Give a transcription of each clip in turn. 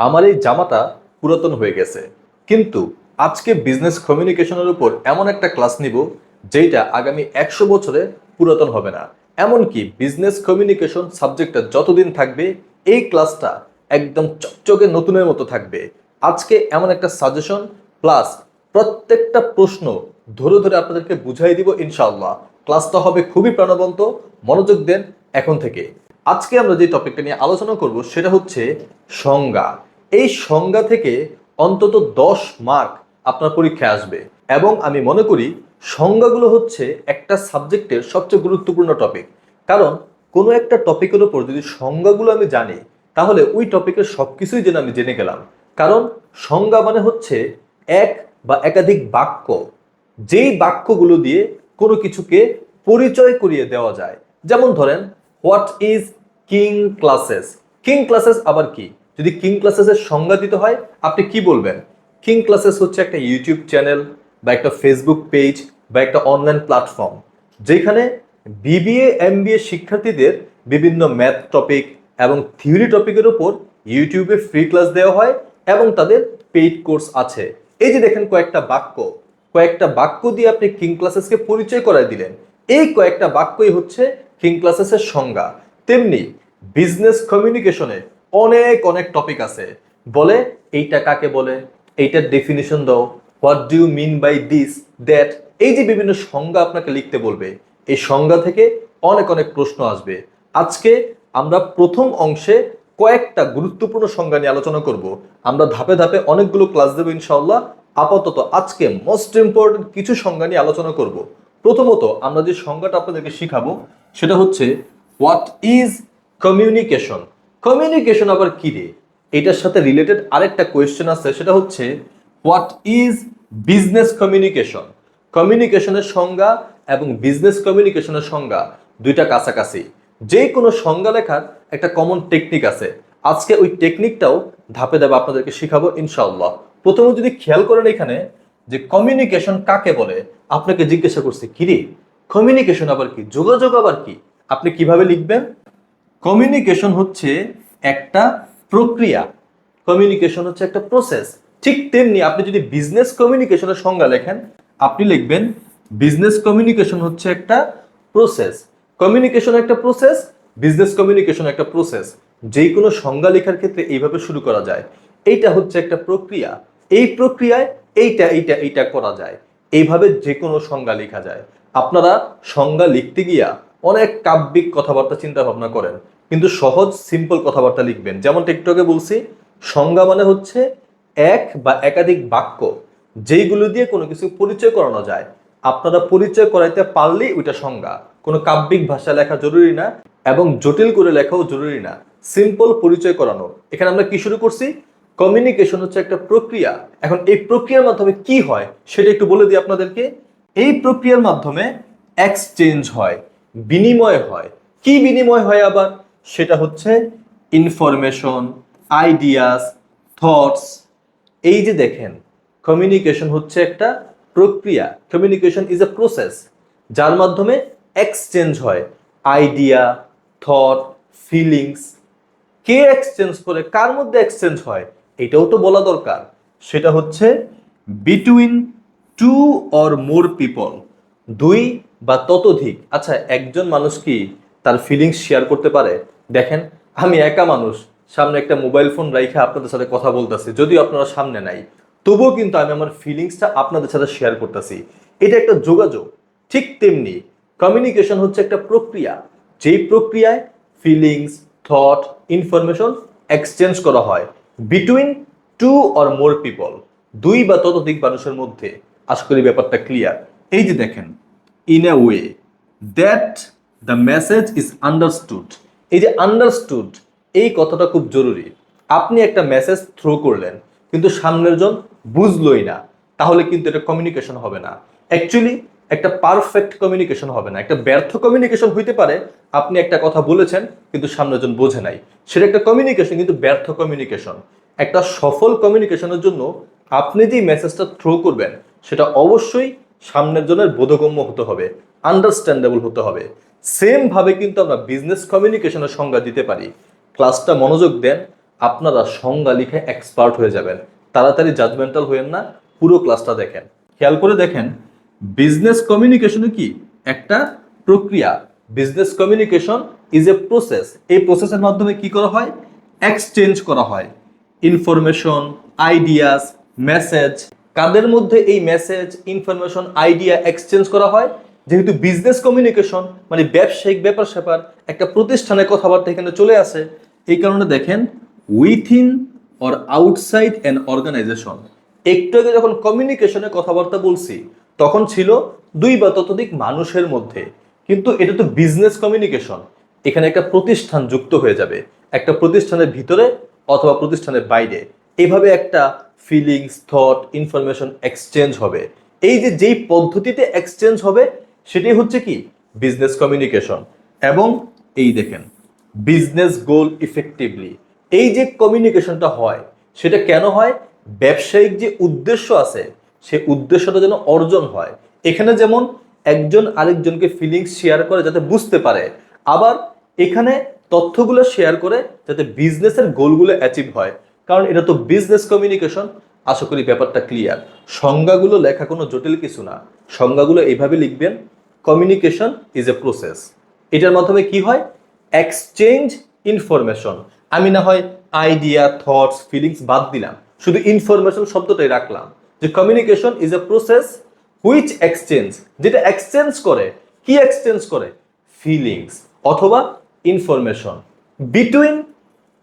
আমার এই জামাটা পুরাতন হয়ে গেছে, কিন্তু আজকে বিজনেস কমিউনিকেশনের উপর এমন একটা ক্লাস নিব যেটা আগামী 100 বছরে পুরাতন হবে না। এমনকি বিজনেস কমিউনিকেশন সাবজেক্টটা যতদিন থাকবে এই ক্লাসটা একদম চকচকে নতুনের মতো থাকবে। আজকে এমন একটা সাজেশন প্লাস প্রত্যেকটা প্রশ্ন ধরে ধরে আপনাদেরকে বুঝাই দিব ইনশাআল্লাহ। ক্লাসটা হবে খুবই প্রাণবন্ত, মনোযোগ দেন এখন থেকে। আজকে আমরা যে টপিকটা নিয়ে আলোচনা করব সেটা হচ্ছে সংজ্ঞা। এই সংজ্ঞা থেকে অন্তত 10 মার্ক আপনার পরীক্ষায় আসবে এবং আমি মনে করি সংজ্ঞাগুলো হচ্ছে একটা সাবজেক্টের সবচেয়ে গুরুত্বপূর্ণ টপিক। কারণ কোনো একটা টপিকের উপর যদি সংজ্ঞাগুলো আমি জানি তাহলে ওই টপিকের সবকিছুই যেন আমি জেনে গেলাম। কারণ সংজ্ঞা মানে হচ্ছে এক বা একাধিক বাক্য, যেই বাক্যগুলো দিয়ে কোনো কিছুকে পরিচয় করিয়ে দেওয়া যায়। যেমন ধরেন, what is king classes. King classes আবার কি? যদি কিং ক্লাসেসের সংজ্ঞা দিতে হয় আপনি কি বলবেন? কিং ক্লাসেস হচ্ছে একটা ইউটিউব চ্যানেল বা একটা ফেসবুক পেজ বা একটা অনলাইন প্ল্যাটফর্ম, যেখানে বিবিএ এমবিএ শিক্ষার্থীদের বিভিন্ন ম্যাথ টপিক এবং থিওরি টপিকের উপর ইউটিউবে ফ্রি ক্লাস দেওয়া হয় এবং তাদের পেইড কোর্স আছে। এই যে দেখেন কয়েকটা বাক্য দিয়ে আপনি কিং ক্লাসেসকে পরিচয় করায় দিলেন। এই কয়েকটা বাক্যই হচ্ছে কিং ক্লাসেসের সংজ্ঞা। তেমনি বিজনেস কমিউনিকেশনে অনেক অনেক টপিক আছে। বলে এইটা কাকে বলে, এইটার ডেফিনিশন দাও, what do you mean by this that. এই যে বিভিন্ন সংজ্ঞা আপনাকে লিখতে বলবে, এই সংজ্ঞা থেকে অনেক অনেক প্রশ্ন আসবে। আজকে আমরা প্রথম অংশে কয়েকটা গুরুত্বপূর্ণ সংজ্ঞা নিয়ে আলোচনা করব। আমরা ধাপে ধাপে অনেকগুলো ক্লাস দেবো ইনশাআল্লাহ। আপাতত আজকে মোস্ট ইম্পর্টেন্ট কিছু সংজ্ঞা নিয়ে আলোচনা করব। প্রথমত আমরা যে সংজ্ঞাটা আপনাদেরকে শিখাবো সেটা হচ্ছে হোয়াট ইজ কমিউনিকেশন। কমিউনিকেশন আবার কি রে? এটার সাথে রিলেটেড আরেকটা কোয়েশ্চেন আছে, সেটা হচ্ছে হোয়াট ইজ বিজনেস কমিউনিকেশন। কমিউনিকেশনের সংজ্ঞা এবং বিজনেস কমিউনিকেশনের সংজ্ঞা দুইটা কাছাকাছি। যে কোনো সংজ্ঞা লেখার একটা কমন টেকনিক আছে। আজকে ওই টেকনিকটাও ধাপে ধাপে আপনাদেরকে শিখাবো ইনশাআল্লাহ। প্রথমে যদি খেয়াল করেন এখানে যে কমিউনিকেশন কাকে বলে, আপনাকে জিজ্ঞাসা করছে কিরে কমিউনিকেশন আবার কি, যোগাযোগ আবার কি, আপনি কিভাবে লিখবেন? কমিউনিকেশন হচ্ছে একটা প্রক্রিয়া, কমিউনিকেশন হচ্ছে একটা প্রসেস। ঠিক তেমনি আপনি যদি বিজনেস কমিউনিকেশনের সংজ্ঞা লেখেন আপনি লিখবেন বিজনেস কমিউনিকেশন হচ্ছে একটা প্রসেস। কমিউনিকেশন একটা প্রসেস, বিজনেস কমিউনিকেশন একটা প্রসেস। যে কোনো সংজ্ঞা লেখার ক্ষেত্রে এইভাবে শুরু করা যায়, এইটা হচ্ছে একটা প্রক্রিয়া, এই প্রক্রিয়ায় এইটা এইটা এইটা করা যায়। এইভাবে যে কোনো সংজ্ঞা লেখা যায়। আপনারা সংজ্ঞা লিখতে গিয়া অনেক কাব্যিক কথাবার্তা চিন্তা ভাবনা করেন, কিন্তু সহজ সিম্পল কথাবার্তা লিখবেন। যেমন একটু আগে বলছি, সংজ্ঞা মানে হচ্ছে এক বা একাধিক বাক্য যেইগুলো দিয়ে কোনো কিছু পরিচয় করানো যায়। আপনারা পরিচয় করাইতে পারলেই ওইটা সংজ্ঞা। কোনো কাব্যিক ভাষা লেখা জরুরি না এবং জটিল করে লেখাও জরুরি না, সিম্পল পরিচয় করানো। এখানে আমরা কি শুরু করছি? কমিউনিকেশন হচ্ছে একটা প্রক্রিয়া। এখন এই প্রক্রিয়ার মাধ্যমে কি হয় সেটা একটু বলে দিই আপনাদেরকে। এই প্রক্রিয়ার মাধ্যমে এক্সচেঞ্জ হয়, বিনিময় হয়। কি বিনিময় হয় আবার? সেটা হচ্ছে ইনফরমেশন, আইডিয়াস, থটস। এই যে দেখেন, কমিউনিকেশন হচ্ছে একটা প্রক্রিয়া, কমিউনিকেশন ইজ এ প্রসেস, যার মাধ্যমে এক্সচেঞ্জ হয় আইডিয়া, থট, ফিলিংস। কে এক্সচেঞ্জ করে, কার মধ্যে এক্সচেঞ্জ হয় এটাও তো বলা দরকার। সেটা হচ্ছে between two or more people, দুই বা ততোধিক। আচ্ছা, একজন মানুষ কি তার ফিলিংস শেয়ার করতে পারে? দেখেন, আমি একা মানুষ, সামনে একটা মোবাইল ফোন রাইখে আপনাদের সাথে কথা বলতেছি, যদিও আপনারা সামনে নাই, তবুও কিন্তু আমি আমার ফিলিংসটা আপনাদের সাথে শেয়ার করতেছি। এটা একটা যোগাযোগ। ঠিক তেমনি কমিউনিকেশন হচ্ছে একটা প্রক্রিয়া, যেই প্রক্রিয়ায় ফিলিংস, থট, ইনফরমেশন এক্সচেঞ্জ করা হয় between two or more people, দুই বা ততোধিক মানুষের মধ্যে। আশা করি ব্যাপারটা ক্লিয়ার। এই যে দেখেন, in a way that the message is understood. এই যে আন্ডারস্টুড, এই কথাটা খুব জরুরি। আপনি একটা মেসেজ থ্রো করলেন কিন্তু সামনের জন বুঝলই না, তাহলে কিন্তু এটা কমিউনিকেশন হবে না। অ্যাকচুয়ালি একটা পারফেক্ট কমিউনিকেশন হবে না। একটা ব্যর্থ কমিউনিকেশন হইতে পারে, আপনি একটা কথা বলেছেন কিন্তু সামনের জন বোঝে নাই, সেটা একটা কমিউনিকেশন কিন্তু ব্যর্থ কমিউনিকেশন। একটা সফল কমিউনিকেশনের জন্য আপনি যে মেসেজটা থ্রো করবেন সেটা অবশ্যই সামনের জনের বোধগম্য হতে হবে, আন্ডারস্ট্যান্ডেবল হতে হবে। সেম ভাবে কিন্তু আমরা বিজনেস কমিউনিকেশনের সংজ্ঞা দিতে পারি। ক্লাসটা মনোযোগ দেন, আপনারা সংজ্ঞা লিখে এক্সপার্ট হয়ে যাবেন। তাড়াতাড়ি জাজমেন্টাল হয়েন না, পুরো ক্লাসটা দেখেন। খেয়াল করে দেখেন, বিজনেস কমিউনিকেশন কি একটা প্রক্রিয়া। Business communication is a process. এই প্রসেসের মাধ্যমে কি করা হয়? এক্সচেঞ্জ করা হয় ইনফরমেশন, আইডিয়াস, মেসেজ। কাদের মধ্যে এই মেসেজ, ইনফরমেশন, আইডিয়া এক্সচেঞ্জ করা হয়? যেহেতু বিজনেস কমিউনিকেশন মানে ব্যবসায়িক ব্যাপার স্যাপার, একটা প্রতিষ্ঠানের কথাবার্তা এখানে চলে আসে। এই কারণে দেখেন, within or outside an organisation. একটু আগে যখন কমিউনিকেশনের কথাবার্তা বলছি তখন ছিল দুই বা ততোধিক মানুষের মধ্যে, কিন্তু এটা তো বিজনেস কমিউনিকেশন। এখানে একটা প্রতিষ্ঠান যুক্ত হয়ে যাবে, একটা প্রতিষ্ঠানের ভিতরে অথবা প্রতিষ্ঠানের বাইরে। এইভাবে একটা ফিলিংস, থট, ইনফরমেশন এক্সচেঞ্জ হবে। এই যে যেই পদ্ধতিতে এক্সচেঞ্জ হবে সেটাই হচ্ছে কি বিজনেস কমিউনিকেশন। এবং এই দেখেন, বিজনেস গোল ইফেক্টিভলি। এই যে কমিউনিকেশনটা হয় সেটা কেন হয়? ব্যবসায়িক যে উদ্দেশ্য আছে সেই উদ্দেশ্যটা যেন অর্জন হয়। এখানে যেমন একজন আরেকজনকে ফিলিংস শেয়ার করে যাতে বুঝতে পারে, আবার এখানে তথ্যগুলো শেয়ার করে যাতে বিজনেসের গোলগুলো অ্যাচিভ হয়। কারণ এটা তো বিজনেস কমিউনিকেশন। আশা করি ব্যাপারটা ক্লিয়ার। সংজ্ঞাগুলো লেখা কোনো জটিল কিছু না, সংজ্ঞাগুলো এইভাবে লিখবেন, কমিউনিকেশন ইজ এ প্রসেস। এটার মাধ্যমে কি হয়? Exchange information. আমি না হয় আইডিয়া, থটস, ফিলিংস বাদ দিলাম, শুধু ইনফরমেশন শব্দটাই রাখলাম, যে communication is a process which exchange, যেটা এক্সচেঞ্জ করে। কি এক্সচেঞ্জ করে? ফিলিংস অথবা information between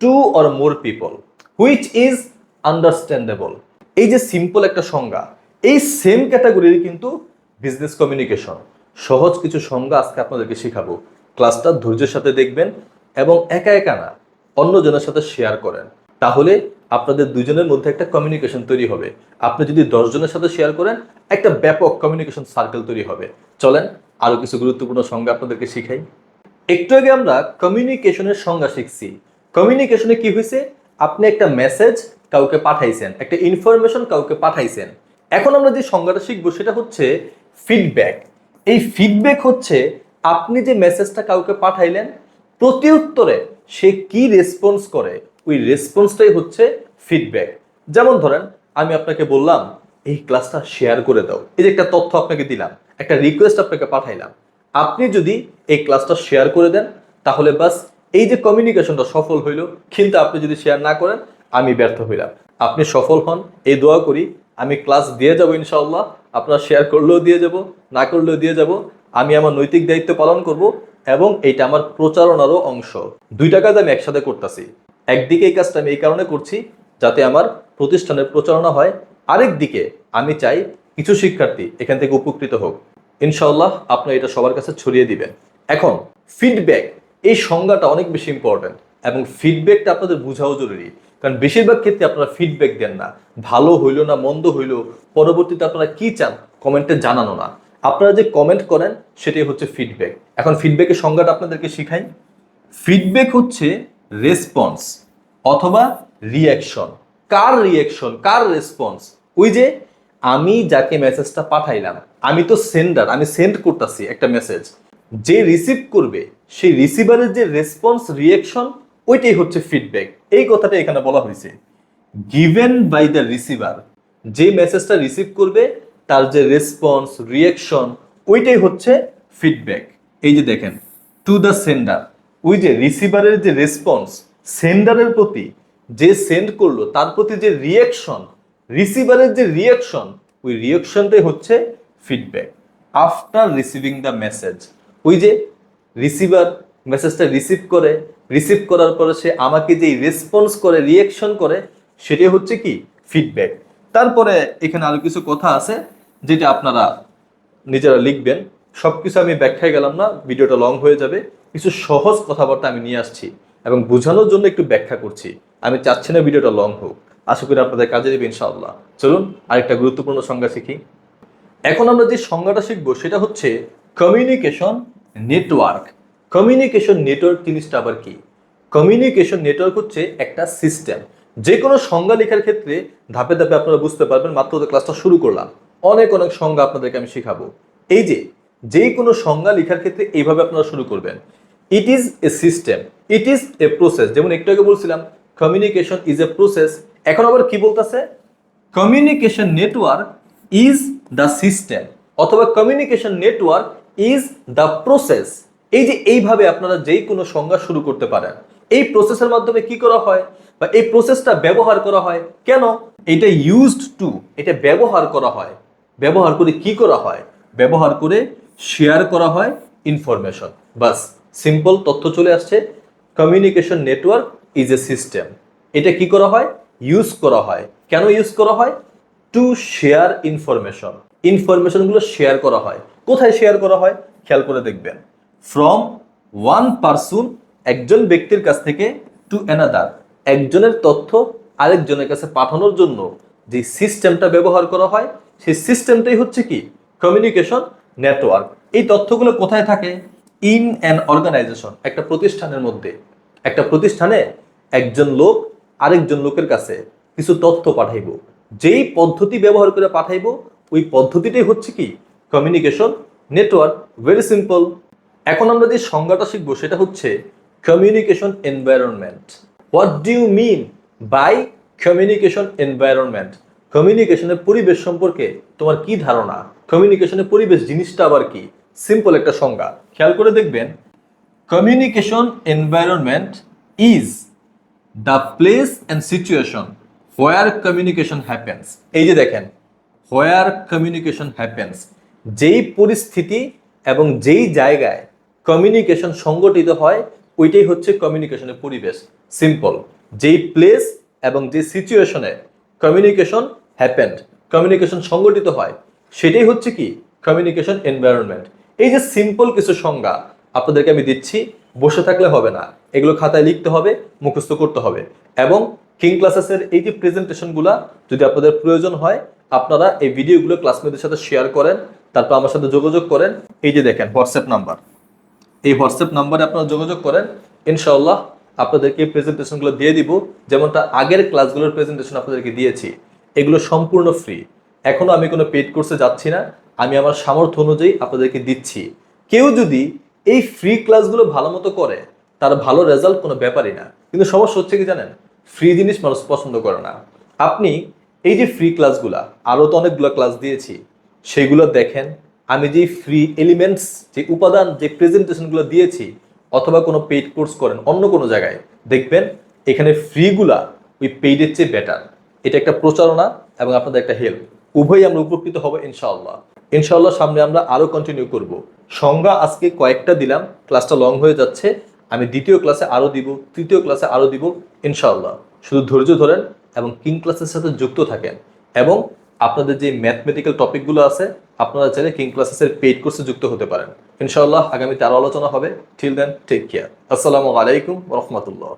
two or more people which is understandable. এই যে সিম্পল একটা সংজ্ঞা, এই সেম ক্যাটাগরির কিন্তু বিজনেস কমিউনিকেশন। সহজ কিছু সংজ্ঞা আজকে আপনাদেরকে শেখাবো। ক্লাসটা ধৈর্যের সাথে দেখবেন এবং একা একা না, অন্যজনের সাথে শেয়ার করেন। তাহলে আপনাদের দুজনের মধ্যে একটা কমিউনিকেশন তৈরি হবে। আপনি যদি 10 জনের সাথে শেয়ার করেন, একটা ব্যাপক কমিউনিকেশন সার্কেল তৈরি হবে। চলেন আরো কিছু গুরুত্বপূর্ণ সংজ্ঞা আপনাদেরকে শিখাই। একটু আগে আমরা কমিউনিকেশনের সংজ্ঞা শিখছি। কমিউনিকেশনে কি হয়েছে? আপনি একটা মেসেজ কাউকে পাঠাইছেন, একটা ইনফরমেশন কাউকে পাঠাইছেন। এখন আমরা যে সংজ্ঞাটা শিখবো সেটা হচ্ছে ফিডব্যাক। এই ফিডব্যাক হচ্ছে আপনি যে মেসেজটা কাউকে পাঠাইলেন, প্রতি উত্তরে সে কি রেসপন্স করে, ওই রেসপন্সটাই হচ্ছে ফিডব্যাক। যেমন ধরেন, আমি আপনাকে বললাম এই ক্লাসটা শেয়ার করে দাও, এই যে একটা তথ্য আপনাকে দিলাম, একটা রিকোয়েস্ট আপনাকে পাঠাইলাম। আপনি যদি এই ক্লাসটা শেয়ার করে দেন তাহলে বাস এই যে কমিউনিকেশনটা সফল হইল। কিন্তু আপনি যদি শেয়ার না করেন, আমি ব্যর্থ হইলাম। আপনি সফল হন, এই দোয়া করি। আমি ক্লাস দিয়ে যাব ইনশাআল্লাহ, আপনারা শেয়ার করলেও দিয়ে যাব, না করলেও দিয়ে যাব। আমি আমার নৈতিক দায়িত্ব পালন করব এবং এইটা আমার প্রচারণারও অংশ। দুইটা কাজ আমি একসাথে করতেছি। একদিকে এই কাজটা আমি এই কারণে করছি যাতে আমার প্রতিষ্ঠানের প্রচারণা হয়, আরেক দিকে আমি চাই কিছু শিক্ষার্থী এখান থেকে উপকৃত হোক। ইনশাআল্লাহ আপনারা এটা সবার কাছে ছড়িয়ে দিবেন। এখন ফিডব্যাক, এই সংজ্ঞাটা অনেক বেশি ইম্পর্টেন্ট এবং ফিডব্যাকটা আপনাদের বোঝাও জরুরি। কারণ বেশিরভাগ ক্ষেত্রে আপনারা ফিডব্যাক দেন না, ভালো হইলো না মন্দ হইলো পরবর্তীতে আপনারা কি চান কমেন্টে জানানো না। আপনারা যে কমেন্ট করেন সেটাই হচ্ছে ফিডব্যাক। এখন ফিডব্যাকের সংজ্ঞাটা আপনাদেরকে শিখাই। ফিডব্যাক হচ্ছে রেসপন্স অথবা রিয়াকশন। কার রিয়াকশন, কার রেসপন্স? ওই যে আমি যাকে মেসেজটা পাঠাইলাম, আমি তো সেন্ডার, আমি সেন্ড করতেছি একটা মেসেজ। যে রিসিভ করবে সেই রিসিভারের যে রেসপন্স, রিয়াকশন, ওইটাই হচ্ছে ফিডব্যাক। এই কথাটা এখানে বলা হয়েছে। গিভেন বাই দ্য রিসিভার, যে মেসেজটা রিসিভ করবে তার যে রেসপন্স, রিয়াকশন, ওইটাই হচ্ছে ফিডব্যাক। এই যে দেখেন, টু দ্য সেন্ডার, ওই যে রিসিভারের যে রেসপন্স, সেন্ডারের প্রতি যে সেন্ড করলো তার প্রতি যে রিয়াকশন, রিসিভারের যে রিয়াকশন, ওই রিয়াকশনটাই হচ্ছে feedback. After receiving the message, ওই যে রিসিভার মেসেজটা রিসিভ করে, রিসিভ করার পরে সে আমাকে যেই রেসপন্স করে, রিয়াকশন করে, সেটাই হচ্ছে কি ফিডব্যাক। তারপরে এখানে আরো কিছু কথা আছে যেটা আপনারা নিজেরা লিখবেন। সবকিছু আমি ব্যাখ্যায় গেলাম না, ভিডিওটা লং হয়ে যাবে। কিছু সহজ কথাবার্তা আমি নিয়ে আসছি এবং বোঝানোর জন্য একটু ব্যাখ্যা করছি। আমি চাচ্ছি না ভিডিওটা লং হোক। আশা করি আপনাদের কাজে দেবে ইনশাআল্লাহ। চলুন আরেকটা গুরুত্বপূর্ণ সংজ্ঞা শিখি। এখন আমরা যে সংজ্ঞাটা শিখবো সেটা হচ্ছে কমিউনিকেশন নেটওয়ার্ক। কমিউনিকেশন নেটওয়ার্ক জিনিসটা আবার কি? কমিউনিকেশন নেটওয়ার্ক হচ্ছে একটা সিস্টেম। যে কোনো সংজ্ঞা লেখার ক্ষেত্রে ধাপে ধাপে আপনারা বুঝতে পারবেন। মাত্র তো ক্লাসটা শুরু করলাম, অনেক অনেক সংজ্ঞা আপনাদেরকে আমি শিখাবো। এই যে কোনো সংজ্ঞা লেখার ক্ষেত্রে এইভাবে আপনারা শুরু করবেন। It is a system, it is a process. যেমন একটু আগে বলছিলাম কমিউনিকেশন ইজ এ প্রসেস। এখন আবার কি বলতেছে? Communication network is the system, অথবা communication network is the process. এই যে এইভাবে আপনারা যেই কোনো সংজ্ঞা শুরু করতে পারেন। এই প্রসেসের মাধ্যমে কি করা হয়, বা এই প্রসেসটা ব্যবহার করা হয় কেন? এটা ইউজড টু, এটা ব্যবহার করা হয়। ব্যবহার করে কি করা হয়? ব্যবহার করে শেয়ার করা হয় ইনফরমেশন। বাস, সিম্পল তথ্য চলে আসছে। Communication network is a system. এটা কি করা হয়? ইউজ করা হয়। কেন ইউজ করা হয়? To share information. ইনফরমেশনগুলো শেয়ার করা হয়। কোথায় শেয়ার করা হয়? খেয়াল করে দেখবেন। ফ্রম ওয়ান পারসন, একজন ব্যক্তির কাছ থেকে, টু অ্যানাদার, একজনের তথ্য আরেকজনের কাছে পাঠানোর জন্য যে সিস্টেমটা ব্যবহার করা হয়, সেই সিস্টেমটাই হচ্ছে কি? Communication network. এই তথ্যগুলো কোথায় থাকে? ইন অ্যান অর্গানাইজেশন, একটা প্রতিষ্ঠানের মধ্যে। একটা প্রতিষ্ঠানে একজন লোক আরেকজন লোকের কাছে কিছু তথ্য পাঠাইব। যেই পদ্ধতি ব্যবহার করে পাঠাইব, ওই পদ্ধতিটাই হচ্ছে কি? Communication network. Very simple. এখন আমরা যে সংজ্ঞাটা শিখবো সেটা হচ্ছে communication environment. What do you mean by communication environment? কমিউনিকেশনের পরিবেশ সম্পর্কে তোমার কি ধারণা? কমিউনিকেশনের পরিবেশ জিনিসটা আবার কি? সিম্পল একটা সংজ্ঞা, খেয়াল করে দেখবেন। Communication environment is the place and situation where communication happens. এই যে দেখেন, হোয়ার কমিউনিকেশন হ্যাপেন্স, যেই পরিস্থিতি এবং যেই জায়গায় কমিউনিকেশন সংগঠিত হয়, ওইটাই হচ্ছে কমিউনিকেশনের পরিবেশ। সিম্পল। যেই প্লেস এবং যে সিচুয়েশনে কমিউনিকেশন হ্যাপেন্ড, কমিউনিকেশন সংগঠিত হয়, সেটাই হচ্ছে কি? Communication environment. এই যে সিম্পল কিছু সংজ্ঞা আপনাদেরকে আমি দিচ্ছি, বসে থাকলে হবে না, এগুলো খাতায় লিখতে হবে, মুখস্থ করতে হবে। এবং কিং ক্লাসেসের এই যে প্রেজেন্টেশনগুলো যদি আপনাদের প্রয়োজন হয়, আপনারা এই ভিডিওগুলো ক্লাসমেটদের সাথে শেয়ার করেন, তারপর আমার সাথে যোগাযোগ করেন। এই যে দেখেন হোয়াটসঅ্যাপ নাম্বার, এই হোয়াটসঅ্যাপ নাম্বারে আপনারা যোগাযোগ করেন। ইনশাআল্লাহ আপনাদেরকে প্রেজেন্টেশনগুলো দিয়ে দিব, যেমনটা আগের ক্লাসগুলোর প্রেজেন্টেশন আপনাদেরকে দিয়েছি। এগুলো সম্পূর্ণ ফ্রি। এখনো আমি কোনো পেইড কোর্সে যাচ্ছি না, আমি আমার সামর্থ্য অনুযায়ী আপনাদেরকে দিচ্ছি। কেউ যদি এই ফ্রি ক্লাসগুলো ভালো মতো করে, তার ভালো রেজাল্ট কোনো ব্যাপারই না। কিন্তু সমস্যা হচ্ছে কি জানেন? ফ্রি জিনিস মানুষ পছন্দ করে না। আপনি এই যে ফ্রি ক্লাসগুলা, আরও তো অনেকগুলো ক্লাস দিয়েছি, সেগুলো দেখেন। আমি যে ফ্রি এলিমেন্টস, যে উপাদান, যে প্রেজেন্টেশনগুলো দিয়েছি, অথবা কোনো পেইড কোর্স করেন অন্য কোনো জায়গায়, দেখবেন এখানে ফ্রিগুলা ওই পেইডের চেয়ে বেটার। এটা একটা প্রচারণা এবং আপনাদের একটা হেল্প, উভয়ই আমরা উপকৃত হব ইনশাআল্লাহ। ইনশাআল্লাহ সামনে আমরা আরও কন্টিনিউ করব। সংজ্ঞা আজকে কয়েকটা দিলাম, ক্লাসটা লং হয়ে যাচ্ছে। আমি দ্বিতীয় ক্লাসে আরও দিব, তৃতীয় ক্লাসে আরও দিব ইনশাআল্লাহ। শুধু ধৈর্য ধরেন এবং কিং ক্লাসের সাথে যুক্ত থাকেন। এবং আপনাদের যে ম্যাথমেটিক্যাল টপিকগুলো আছে, আপনারা চাইলে কিং ক্লাসেসের পেইড কোর্সে যুক্ত হতে পারেন। ইনশাআল্লাহ আগামীতে আরও আলোচনা হবে। Till then, take care. আসসালামু আলাইকুম ওয়া রাহমাতুল্লাহ।